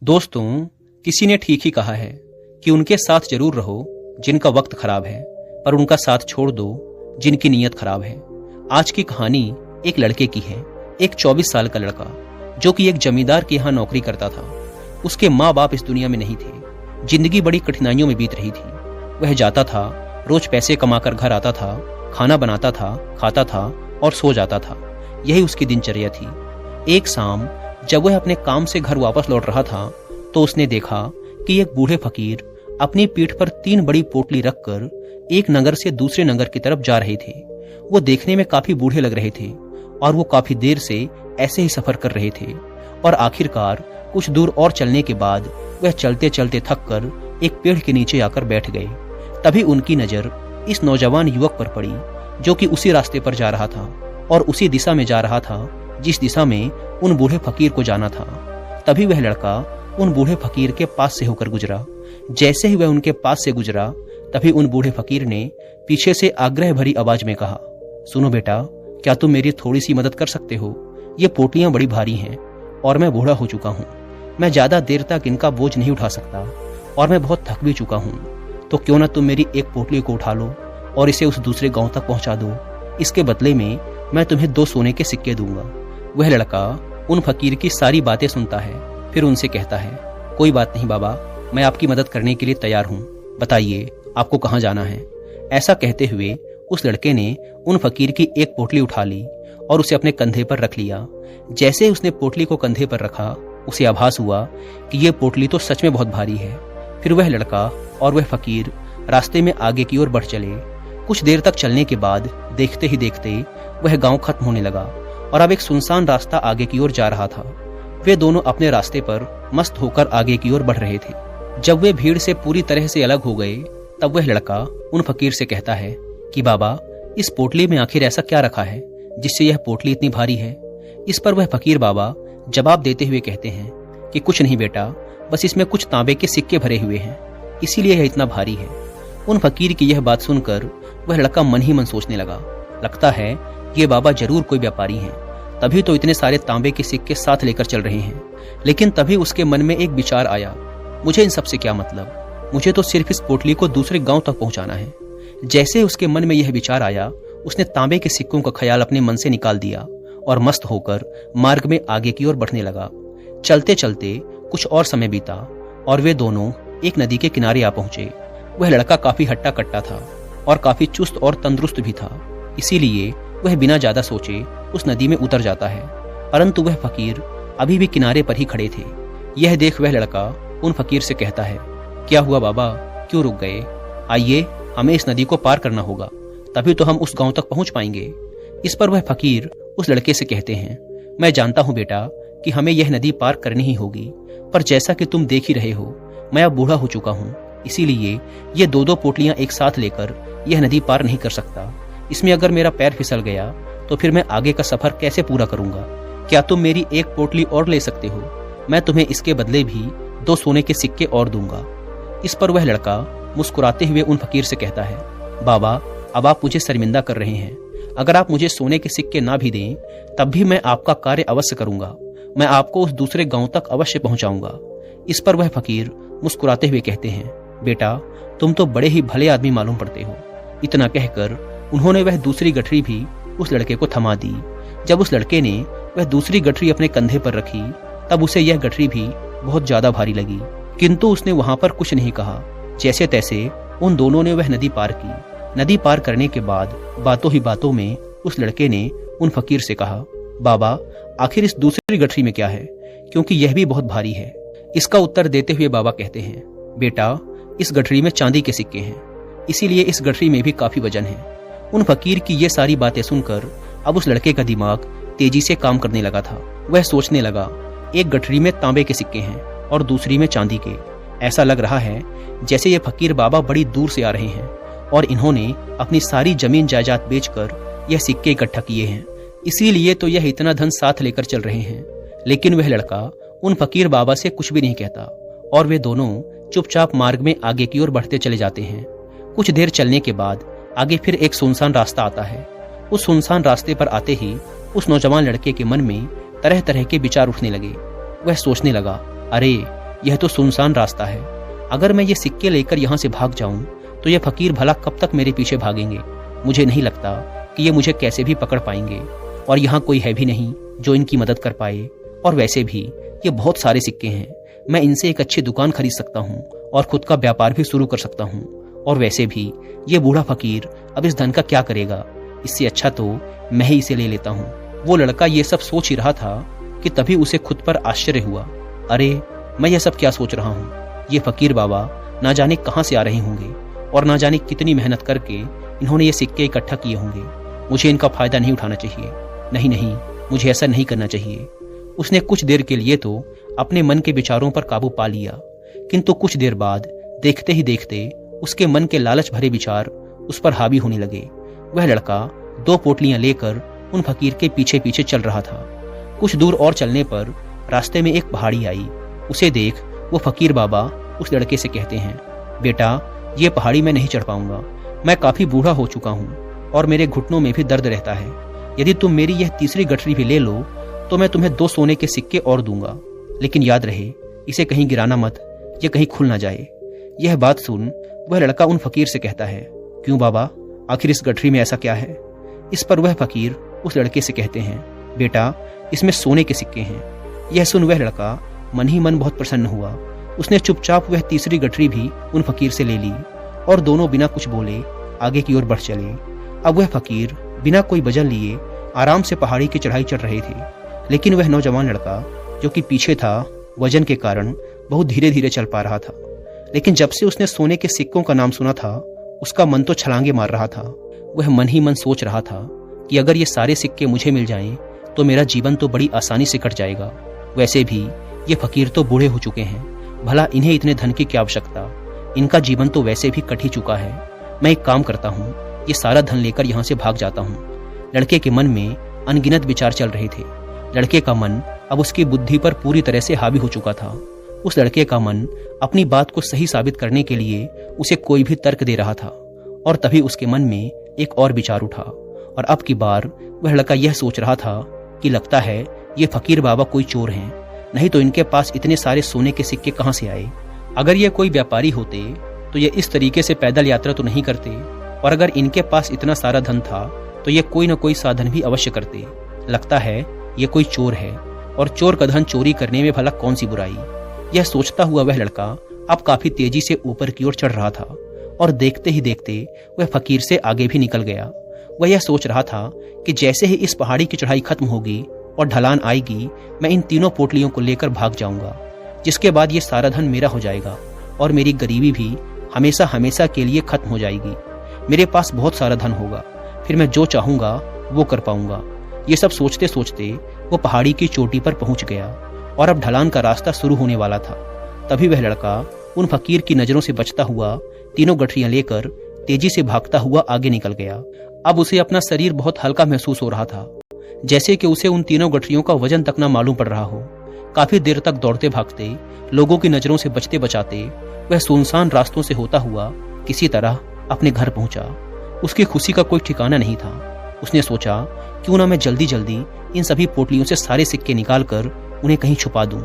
दोस्तों, किसी ने ठीक ही कहा है कि उनके साथ जरूर रहो जिनका वक्त खराब है, पर उनका साथ छोड़ दो जिनकी नीयत खराब है। आज की कहानी एक लड़के की है। एक 24 साल का लड़का जो कि एक जमींदार के यहाँ नौकरी करता था। उसके माँ बाप इस दुनिया में नहीं थे। जिंदगी बड़ी कठिनाइयों में बीत रही थी। वह जाता था, रोज पैसे कमाकर घर आता था, खाना बनाता था, खाता था और सो जाता था। यही उसकी दिनचर्या थी। एक शाम जब वह अपने काम से घर वापस लौट रहा था तो उसने देखा कि एक बूढ़े फकीर अपनी पीठ पर 3 बड़ी पोटली रखकर एक नगर से दूसरे नगर की तरफ जा रहे थे। वो देखने में काफी बूढ़े लग रहे थे और वो काफी देर से ऐसे ही सफर कर रहे थे और आखिरकार कुछ दूर और चलने के बाद वह चलते चलते थक कर एक पेड़ के नीचे आकर बैठ गए। तभी उनकी नजर इस नौजवान युवक पर पड़ी जो कि उसी रास्ते पर जा रहा था और उसी दिशा में जा रहा था जिस दिशा में उन बूढ़े फकीर को जाना था। तभी वह लड़का उन बूढ़े फकीर के पास से होकर गुजरा। जैसे ही वह उनके पास से गुजरा तभी उन बूढ़े फकीर ने पीछे से आग्रह भरी आवाज में कहा, सुनो बेटा, क्या तुम मेरी थोड़ी सी मदद कर सकते हो? ये पोटलियां बड़ी भारी हैं और मैं बूढ़ा हो चुका हूँ। मैं ज्यादा देर तक इनका बोझ नहीं उठा सकता और मैं बहुत थक भी चुका हूँ। तो क्यों ना तुम मेरी एक पोटली को उठा लो और इसे उस दूसरे गांव तक पहुंचा दो। इसके बदले में मैं तुम्हें 2 सोने के सिक्के दूंगा। वह लड़का उन फकीर की सारी बातें सुनता है, फिर उनसे कहता है, कोई बात नहीं बाबा, मैं आपकी मदद करने के लिए तैयार हूँ। बताइए आपको कहाँ जाना है? ऐसा कहते हुए उस लड़के ने उन फकीर की एक पोटली उठा ली और उसे अपने कंधे पर रख लिया। जैसे ही उसने पोटली को कंधे पर रखा उसे आभास हुआ कि यह पोटली तो सच में बहुत भारी है। फिर वह लड़का और वह फकीर रास्ते में आगे की ओर बढ़ चले। कुछ देर तक चलने के बाद देखते ही देखते वह गांव खत्म होने लगा और अब एक सुनसान रास्ता आगे की ओर जा रहा था। वे दोनों अपने रास्ते पर मस्त होकर आगे की ओर बढ़ रहे थे। जब वे भीड़ से पूरी तरह से अलग हो गए तब वह लड़का उन फकीर से कहता है कि बाबा, इस पोटली में आखिर ऐसा क्या रखा है जिससे यह पोटली इतनी भारी है? इस पर वह फकीर बाबा जवाब देते हुए कहते हैं कि कुछ नहीं बेटा, बस इसमें कुछ तांबे के सिक्के भरे हुए हैं, इसीलिए यह इतना भारी है। उन फकीर की यह बात सुनकर वह लड़का मन ही मन सोचने लगा, लगता है ये बाबा जरूर कोई व्यापारी हैं, तभी तो इतने सारे तांबे के सिक्के साथ लेकर चल रहे हैं। लेकिन तभी उसके मन में एक विचार आया, मुझे इन सबसे क्या मतलब, मुझे तो सिर्फ इस पोटली को दूसरे गांव तक पहुंचाना है। जैसे उसके मन में यह विचार आया उसने तांबे के सिक्कों का ख्याल अपने मन से निकाल दिया और मस्त होकर मार्ग में आगे की ओर बढ़ने लगा। चलते चलते कुछ और समय बीता और वे दोनों एक नदी के किनारे आ पहुंचे। वह लड़का काफी हट्टा कट्टा था और काफी चुस्त और तंदुरुस्त भी था, इसीलिए वह बिना ज्यादा सोचे उस नदी में उतर जाता है। परंतु वह फकीर अभी भी किनारे पर ही खड़े थे। यह देख वह लड़का उन फकीर से कहता है, क्या हुआ बाबा, क्यों रुक गए? आइए, हमें इस नदी को पार करना होगा, तभी तो हम उस गांव तक पहुंच पाएंगे। इस पर वह फकीर उस लड़के से कहते हैं, मैं जानता हूं बेटा कि हमें यह नदी पार करनी ही होगी, पर जैसा कि तुम देख ही रहे हो मैं अब बूढ़ा हो चुका हूँ, इसीलिए ये 2-2 पोटलियां एक साथ लेकर यह नदी पार नहीं कर सकता। इसमें अगर मेरा पैर फिसल गया तो फिर मैं आगे का सफर कैसे पूरा करूंगा? क्या तुम मेरी एक पोटली और ले सकते हो? मैं तुम्हें इसके बदले भी 2 सोने के सिक्के और दूंगा। इस पर वह लड़का मुस्कुराते हुए उन फकीर से कहता है, बाबा, अब आप मुझे शर्मिंदा कर रहे हैं। अगर आप मुझे सोने के सिक्के ना भी दें तब भी मैं आपका कार्य अवश्य करूंगा। मैं आपको उस दूसरे गांव तक अवश्य पहुंचाऊंगा। इस पर वह फकीर मुस्कुराते हुए कहते हैं, बेटा, तुम तो बड़े ही भले आदमी मालूम पड़ते हो। इतना कहकर उन्होंने वह दूसरी गठरी भी उस लड़के को थमा दी। जब उस लड़के ने वह दूसरी गठरी अपने कंधे पर रखी तब उसे यह गठरी भी बहुत ज्यादा भारी लगी, किंतु उसने वहां पर कुछ नहीं कहा। जैसे तैसे उन दोनों ने वह नदी पार की। नदी पार करने के बाद बातों ही बातों में उस लड़के ने उन फकीर से कहा, बाबा, आखिर इस दूसरी गठरी में क्या है, क्योंकि यह भी बहुत भारी है। इसका उत्तर देते हुए बाबा कहते हैं, बेटा, इस गठरी में चांदी के सिक्के हैं, इसीलिए इस गठरी में भी काफी वजन है। उन फकीर की ये सारी बातें सुनकर अब उस लड़के का दिमाग तेजी से काम करने लगा था। वह सोचने लगा, एक गठरी में तांबे के सिक्के हैं और दूसरी में चांदी के। ऐसा लग रहा है जैसे ये फकीर बाबा बड़ी दूर से आ रहे हैं और इन्होंने अपनी सारी जमीन जायदाद बेचकर यह सिक्के इकट्ठा किए हैं, इसीलिए तो यह इतना धन साथ लेकर चल रहे हैं। लेकिन वह लड़का उन फकीर बाबा से कुछ भी नहीं कहता और वे दोनों चुपचाप मार्ग में आगे की ओर बढ़ते चले जाते हैं। कुछ देर चलने के बाद आगे फिर एक सुनसान रास्ता आता है। उस सुनसान रास्ते पर आते ही उस नौजवान लड़के के मन में तरह तरह के विचार उठने लगे। वह सोचने लगा, अरे यह तो सुनसान रास्ता है। अगर मैं ये सिक्के लेकर यहाँ से भाग जाऊं तो ये फकीर भला कब तक मेरे पीछे भागेंगे। मुझे नहीं लगता कि ये मुझे कैसे भी पकड़ पाएंगे, और यहाँ कोई है भी नहीं जो इनकी मदद कर पाए। और वैसे भी ये बहुत सारे सिक्के हैं, मैं इनसे एक अच्छी दुकान खरीद सकता हूँ और खुद का व्यापार भी शुरू कर सकता हूँ। और वैसे भी ये बूढ़ा फकीर अब इस धन का क्या करेगा, इससे अच्छा तो मैं ही इसे ले लेता हूँ। वो लड़का ये सब सोच ही रहा था कि तभी उसे खुद पर आश्चर्य हुआ। अरे मैं यह सब क्या सोच रहा हूँ, ये फकीर बाबा ना जाने कहाँ से आ रहे होंगे और ना जाने कितनी मेहनत करके इन्होंने ये सिक्के इकट्ठा किए होंगे। मुझे इनका फायदा नहीं उठाना चाहिए, नहीं नहीं, मुझे ऐसा नहीं करना चाहिए। उसने कुछ देर के लिए तो अपने मन के विचारों पर काबू पा लिया, किंतु कुछ देर बाद देखते ही देखते उसके मन के लालच भरे विचार उस पर हावी होने लगे। वह लड़का 2 पोटलियां लेकर उन फकीर के पीछे पीछे चल रहा था। कुछ दूर और चलने पर रास्ते में एक पहाड़ी आई। उसे देख वो फकीर बाबा उस लड़के से कहते हैं, बेटा ये पहाड़ी मैं नहीं चढ़ पाऊंगा, मैं काफी बूढ़ा हो चुका हूँ और मेरे घुटनों में भी दर्द रहता है। यदि तुम मेरी यह तीसरी गठरी भी ले लो तो मैं तुम्हें 2 सोने के सिक्के और दूंगा, लेकिन याद रहे इसे कहीं गिराना मत, ये कहीं खुल ना जाए। यह बात सुन वह लड़का उन फकीर से कहता है, क्यों बाबा, आखिर इस गठरी में ऐसा क्या है। इस पर वह फकीर उस लड़के से कहते हैं, बेटा इसमें सोने के सिक्के हैं। यह सुन वह लड़का मन ही मन बहुत प्रसन्न हुआ। उसने चुपचाप वह तीसरी गठरी भी उन फकीर से ले ली और दोनों बिना कुछ बोले आगे की ओर बढ़ चले। अब वह फकीर बिना कोई वजह लिए आराम से पहाड़ी की चढ़ाई चढ़ रहे थे, लेकिन वह नौजवान लड़का जो कि पीछे था वजन के कारण बहुत धीरे धीरे चल पा रहा था। लेकिन जब से उसने सोने के सिक्कों का नाम सुना था उसका मन तो छलांगे मार रहा था। वह मन ही मन सोच रहा था कि अगर ये सारे सिक्के मुझे मिल जाएं तो मेरा जीवन तो बड़ी आसानी से कट जाएगा। वैसे भी ये फकीर तो बूढ़े हो चुके हैं, भला इन्हें इतने धन की क्या आवश्यकता, इनका जीवन तो वैसे भी कट ही चुका है। मैं एक काम करता हूँ, ये सारा धन लेकर यहाँ से भाग जाता हूँ। लड़के के मन में अनगिनत विचार चल रहे थे। लड़के का मन अब उसकी बुद्धि पर पूरी तरह से हावी हो चुका था। उस लड़के का मन अपनी बात को सही साबित करने के लिए उसे कोई भी तर्क दे रहा था। और तभी उसके मन में एक और विचार उठा, और अब की बार वह लड़का यह सोच रहा था कि लगता है ये फकीर बाबा कोई चोर हैं, नहीं तो इनके पास इतने सारे सोने के सिक्के कहाँ से आए। अगर ये कोई व्यापारी होते तो ये इस तरीके से पैदल यात्रा तो नहीं करते, और अगर इनके पास इतना सारा धन था तो ये कोई न कोई साधन भी अवश्य करते। लगता है ये कोई चोर है, और चोर का धन चोरी करने में भला कौन सी बुराई। यह सोचता हुआ वह लड़का अब काफी तेजी से ऊपर की ओर चढ़ रहा था, और देखते ही देखते वह फकीर से आगे भी निकल गया। वह यह सोच रहा था कि जैसे ही इस पहाड़ी की चढ़ाई खत्म होगी और ढलान आएगी, मैं इन तीनों पोटलियों को लेकर भाग जाऊंगा, जिसके बाद ये सारा धन मेरा हो जाएगा और मेरी गरीबी भी हमेशा हमेशा के लिए खत्म हो जाएगी। मेरे पास बहुत सारा धन होगा, फिर मैं जो चाहूंगा वो कर पाऊंगा। ये सब सोचते सोचते वो पहाड़ी की चोटी पर पहुंच गया और अब ढलान का रास्ता शुरू होने वाला था। तभी वह लड़का उन फकीर की नजरों से बचता हुआ तीनों गठरियां लेकर तेजी से भागता हुआ आगे निकल गया। अब उसे अपना शरीर बहुत हल्का महसूस हो रहा था, जैसे कि उसे उन तीनों गठरियों का वजन तक न मालूम पड़ रहा हो। काफी देर तक दौड़ते भागते, लोगों की नजरों से बचते बचाते वह सुनसान रास्तों से होता हुआ किसी तरह अपने घर पहुंचा। उसकी खुशी का कोई ठिकाना नहीं था। उसने सोचा क्यों ना मैं जल्दी जल्दी इन सभी पोटलियों से सारे सिक्के निकालकर उन्हें कहीं छुपा दूं।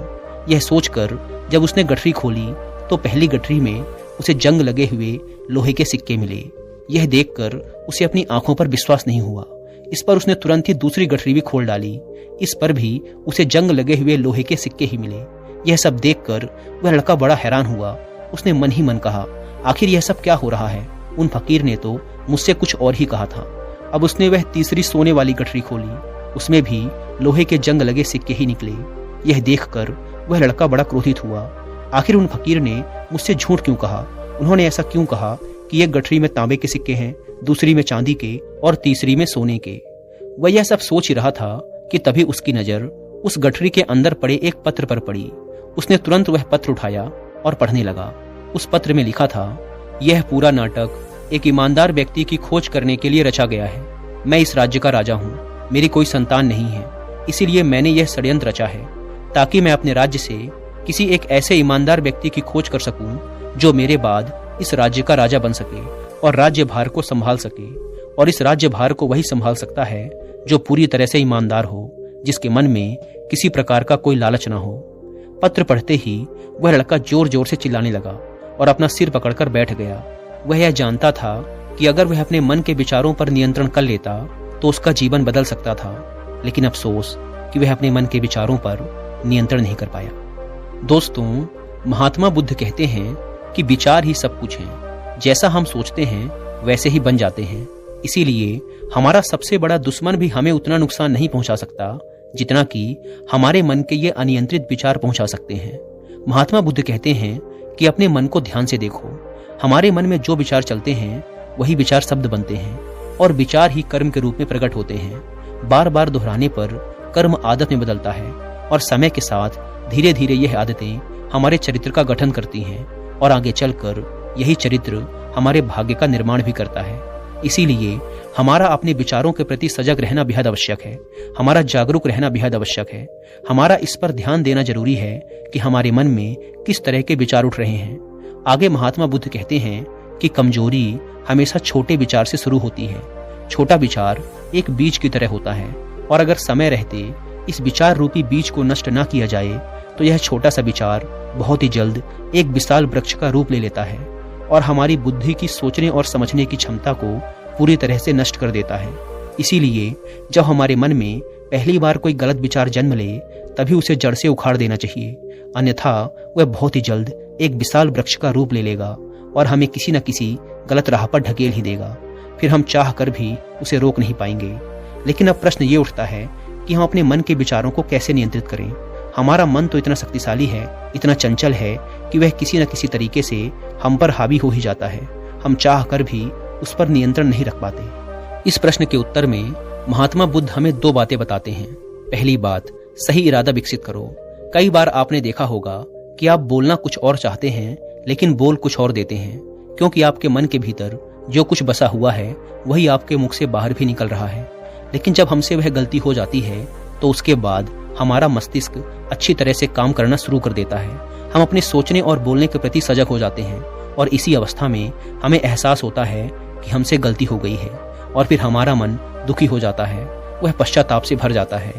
यह सोचकर जब उसने गठरी खोली तो पहली गठरी में उसे जंग लगे हुए लोहे के सिक्के मिले। यह देखकर उसे अपनी आंखों पर विश्वास नहीं हुआ। इस पर उसने तुरंत ही दूसरी गठरी भी खोल डाली। इस पर भी उसे जंग लगे हुए लोहे के सिक्के ही मिले। यह सब देखकर वह लड़का बड़ा हैरान हुआ। उसने मन ही मन कहा, आखिर यह सब क्या हो रहा है। उन फकीर ने तो मुझसे कुछ और ही कहा था। अब उसने वह तीसरी सोने वाली गठरी खोली, उसमें भी लोहे के जंग लगे सिक्के ही निकले। यह देखकर वह लड़का बड़ा क्रोधित हुआ। आखिर उन फकीर ने मुझसे झूठ क्यों कहा। उन्होंने ऐसा क्यों कहा कि एक गठरी में तांबे के सिक्के हैं, दूसरी में चांदी के और तीसरी में सोने के। वह यह सब सोच ही रहा था कि तभी उसकी नजर उस गठरी के अंदर पड़े एक पत्र पर पड़ी। उसने तुरंत वह पत्र उठाया और पढ़ने लगा। उस पत्र में लिखा था, यह पूरा नाटक एक ईमानदार व्यक्ति की खोज करने के लिए रचा गया है। मैं इस राज्य का राजा हूँ, मेरी कोई संतान नहीं है, इसीलिए मैंने यह षड्यंत्र रचा है ताकि मैं अपने राज्य से किसी एक ऐसे ईमानदार व्यक्ति की खोज कर सकूं जो मेरे बाद इस राज्य का राजा बन सके और राज्य भार को संभाल सके। और इस राज्य भार को वही संभाल सकता है जो पूरी तरह से ईमानदार हो, जिसके मन में किसी प्रकार का कोई लालच ना हो। पत्र पढ़ते ही वह लड़का जोर जोर से चिल्लाने लगा और अपना सिर पकड़कर बैठ गया। वह यह जानता था कि अगर वह अपने मन के विचारों पर नियंत्रण कर लेता तो उसका जीवन बदल सकता था, लेकिन अफसोस कि वह अपने मन के विचारों पर नियंत्रण नहीं कर पाया। दोस्तों, महात्मा बुद्ध कहते हैं कि विचार ही सब कुछ है। जैसा हम सोचते हैं वैसे ही बन जाते हैं। इसीलिए हमारा सबसे बड़ा दुश्मन भी हमें उतना नुकसान नहीं पहुंचा सकता जितना कि हमारे मन के ये अनियंत्रित विचार पहुंचा सकते हैं। महात्मा बुद्ध कहते हैं कि अपने मन को ध्यान से देखो। हमारे मन में जो विचार चलते हैं वही विचार शब्द बनते हैं और विचार ही कर्म के रूप में प्रकट होते हैं। बार बार दोहराने पर कर्म आदत में बदलता है और समय के साथ धीरे धीरे यह आदतें हमारे चरित्र का गठन करती हैं और आगे चलकर यही चरित्र हमारे भाग्य का निर्माण भी करता है। इसीलिए हमारा अपने विचारों के प्रति सजग रहना बेहद आवश्यक है। हमारा जागरूक रहना बेहद आवश्यक है। हमारा इस पर ध्यान देना जरूरी है कि हमारे मन में किस तरह के विचार उठ रहे हैं। आगे महात्मा बुद्ध कहते हैं कि कमजोरी हमेशा छोटे विचार से शुरू होती है। छोटा विचार एक बीज की तरह होता है और अगर समय रहते इस विचार रूपी बीज को नष्ट न किया जाए तो यह छोटा सा विचार बहुत ही जल्द एक विशाल वृक्ष का रूप ले लेता है और हमारी बुद्धि की सोचने और समझने की क्षमता को पूरी तरह से नष्ट कर देता है। इसीलिए जब हमारे मन में पहली बार कोई गलत विचार जन्म ले तभी उसे जड़ से उखाड़ देना चाहिए, अन्यथा वह बहुत ही जल्द एक विशाल वृक्ष का रूप ले लेगा और हमें किसी न किसी गलत राह पर ढकेल ही देगा। फिर हम चाह कर भी उसे रोक नहीं पाएंगे। लेकिन अब प्रश्न ये उठता है कि हम अपने मन के विचारों को कैसे नियंत्रित करें। हमारा मन तो इतना शक्तिशाली है, इतना चंचल है कि वह किसी न किसी तरीके से हम पर हावी हो ही जाता है। हम चाह कर भी उस पर नियंत्रण नहीं रख पाते। इस प्रश्न के उत्तर में महात्मा बुद्ध हमें दो बातें बताते हैं। पहली बात, सही इरादा विकसित करो। कई बार आपने देखा होगा कि आप बोलना कुछ और चाहते हैं लेकिन बोल कुछ और देते हैं, क्योंकि आपके मन के भीतर जो कुछ बसा हुआ है वही आपके मुख से बाहर भी निकल रहा है। लेकिन जब हमसे वह गलती हो जाती है तो उसके बाद हमारा मस्तिष्क अच्छी तरह से काम करना शुरू कर देता है। हम अपने सोचने और बोलने के प्रति सजग हो जाते हैं और इसी अवस्था में हमें एहसास होता है कि हमसे गलती हो गई है और फिर हमारा मन दुखी हो जाता है, वह पश्चाताप से भर जाता है।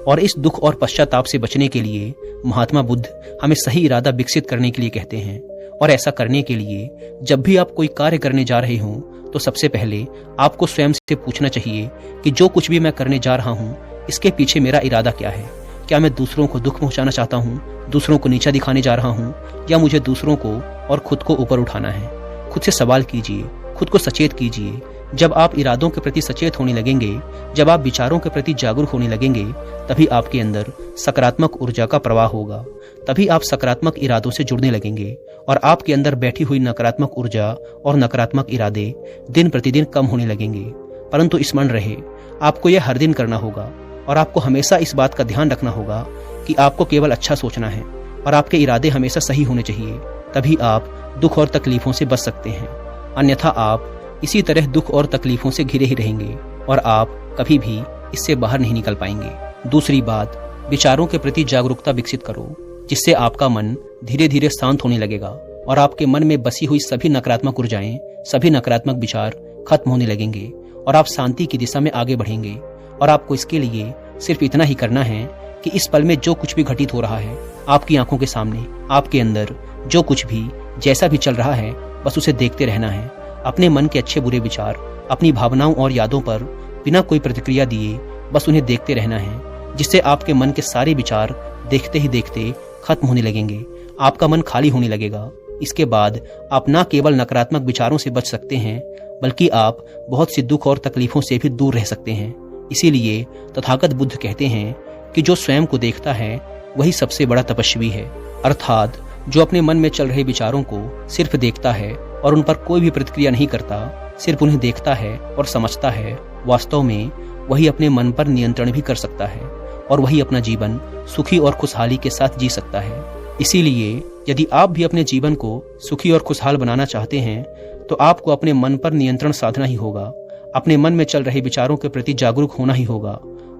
और इस दुख और पश्चाताप से बचने के लिए महात्मा बुद्ध हमें सही इरादा विकसित करने के लिए कहते हैं। और ऐसा करने के लिए जब भी आप कोई कार्य करने जा रहे हों तो सबसे पहले आपको स्वयं से पूछना चाहिए कि जो कुछ भी मैं करने जा रहा हूं इसके पीछे मेरा इरादा क्या है। क्या मैं दूसरों को दुख पहुंचाना चाहता हूं, दूसरों को नीचा दिखाने जा रहा हूं, या मुझे दूसरों को और खुद को ऊपर उठाना है। खुद से सवाल कीजिए, खुद को सचेत कीजिए। जब आप इरादों के प्रति सचेत होने लगेंगे, जब आप विचारों के प्रति जागरूक होने लगेंगे, तभी आपके अंदर सकारात्मक ऊर्जा का प्रवाह होगा। तभी आप सकारात्मक इरादों से जुड़ने लगेंगे और आपके अंदर बैठी हुई नकारात्मक ऊर्जा और नकारात्मक इरादे दिन प्रतिदिन कम होने लगेंगे। परंतु स्मरण रहे, आपको यह हर दिन करना होगा और आपको हमेशा इस बात का ध्यान रखना होगा कि आपको केवल अच्छा सोचना है और आपके इरादे हमेशा सही होने चाहिए। तभी आप दुख और तकलीफों से बच सकते हैं, अन्यथा आप इसी तरह दुख और तकलीफों से घिरे ही रहेंगे और आप कभी भी इससे बाहर नहीं निकल पाएंगे। दूसरी बात, विचारों के प्रति जागरूकता विकसित करो, जिससे आपका मन धीरे धीरे शांत होने लगेगा और आपके मन में बसी हुई सभी नकारात्मक ऊर्जाएं, सभी नकारात्मक विचार खत्म होने लगेंगे और आप शांति की दिशा में आगे बढ़ेंगे। और आपको इसके लिए सिर्फ इतना ही करना है कि इस पल में जो कुछ भी घटित हो रहा है आपकी आंखों के सामने, आपके अंदर जो कुछ भी जैसा भी चल रहा है, बस उसे देखते रहना है। अपने मन के अच्छे बुरे विचार, अपनी भावनाओं और यादों पर बिना कोई प्रतिक्रिया दिए बस उन्हें देखते रहना है, जिससे आपके मन के सारे विचार देखते ही देखते खत्म होने लगेंगे। आपका मन खाली होने लगेगा। इसके बाद आप न केवल नकारात्मक विचारों से बच सकते हैं, बल्कि आप बहुत सी दुख और तकलीफों से भी दूर रह सकते हैं। इसीलिए तथागत बुद्ध कहते हैं कि जो स्वयं को देखता है वही सबसे बड़ा तपस्वी है। अर्थात जो अपने मन में चल रहे विचारों को सिर्फ देखता है और उन पर कोई भी प्रतिक्रिया नहीं करता, सिर्फ उन्हें देखता है और समझता है, वास्तव में वही अपने मन पर नियंत्रण भी कर सकता है और वही अपना जीवन सुखी और खुशहाली के साथ जी सकता है। इसीलिए यदि आप भी अपने जीवन को सुखी और खुशहाल बनाना चाहते हैं तो आपको अपने मन पर नियंत्रण साधना ही होगा, अपने मन में चल रहे विचारों के प्रति जागरूक होना ही होगा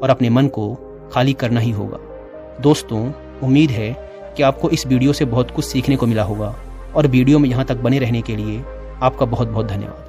और अपने मन को खाली करना ही होगा। दोस्तों, उम्मीद है कि आपको इस वीडियो से बहुत कुछ सीखने को मिला होगा और वीडियो में यहाँ तक बने रहने के लिए आपका बहुत बहुत धन्यवाद।